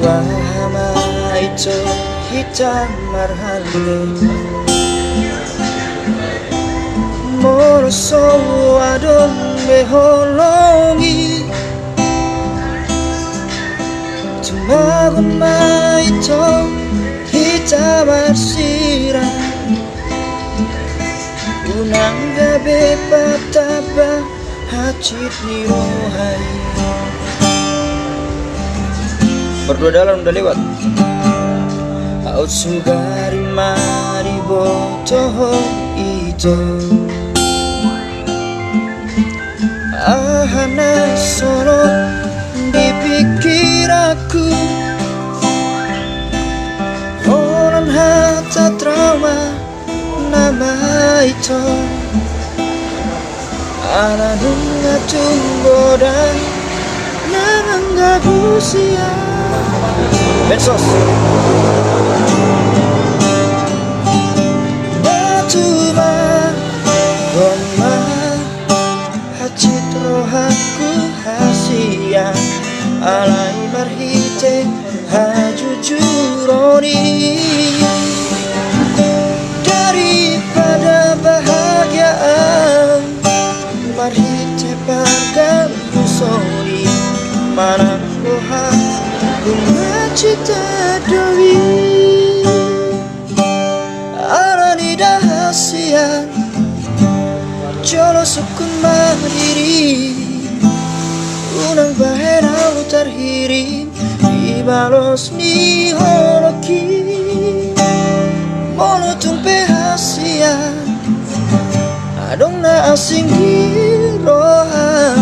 Wahama ito hitam marhande Moroso adon beholongi Tumagon ma ito hitam arsira Unang gabi pataba hacit ni rohai Berdua dalam udah lewat. Out sugari mari botoho itu. Ahana solo dipikir aku. Orang hata trauma nama itu. Ana dunga tunggu dan nangga busia. Versos Batuma Goma Hacit rohaku hasia Alai marhite hajujuroni Daripada bahagiaan Marhite parga musoni Manang roha Cita dewi Arani dahasia Jolo sukun mandiri Unang bahena utar hirim Ibalos ni holoki Monotung pehasia Adong na asing giroham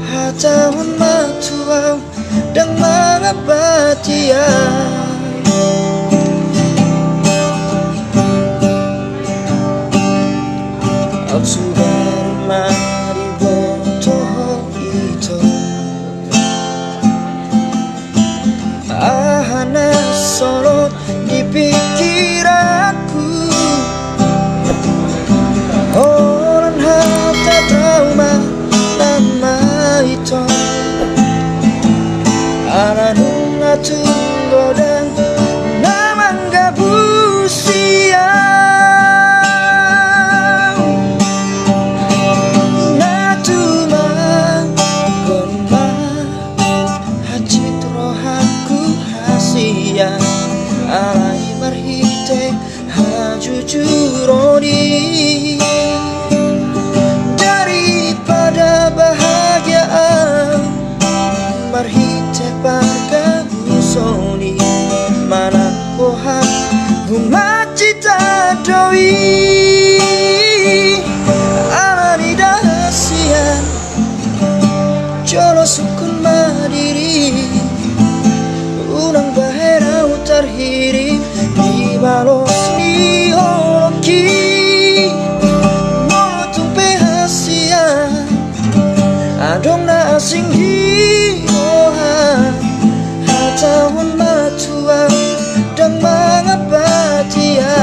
Hatahun matuaw dan mga batia Ang sugar mariboto ito Ahana solo dipikir aku Orang hata trauma nama itu Ananunga tunggo dan namangga busia Natuma gomba hacit rohaku hasia Alai marhite hajujuroni Daripada bahagiaan marhite parga busoni mana pohon bunga cita doi alani dahasian jolo sukun madiri unang bahera utar hiri di balos ni holoki motung pehasian adong na asing tahun matua dan mga batia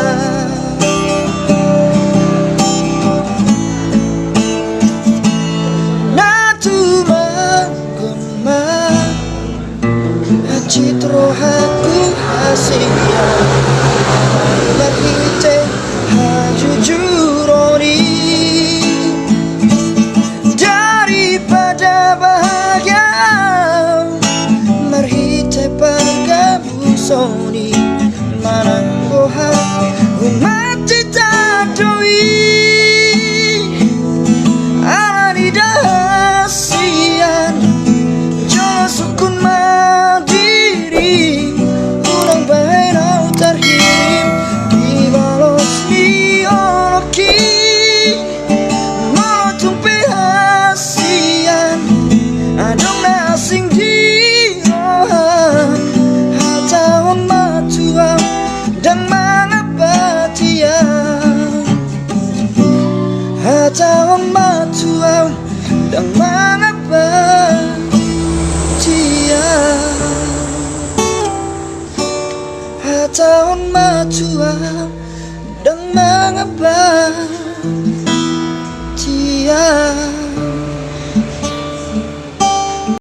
dan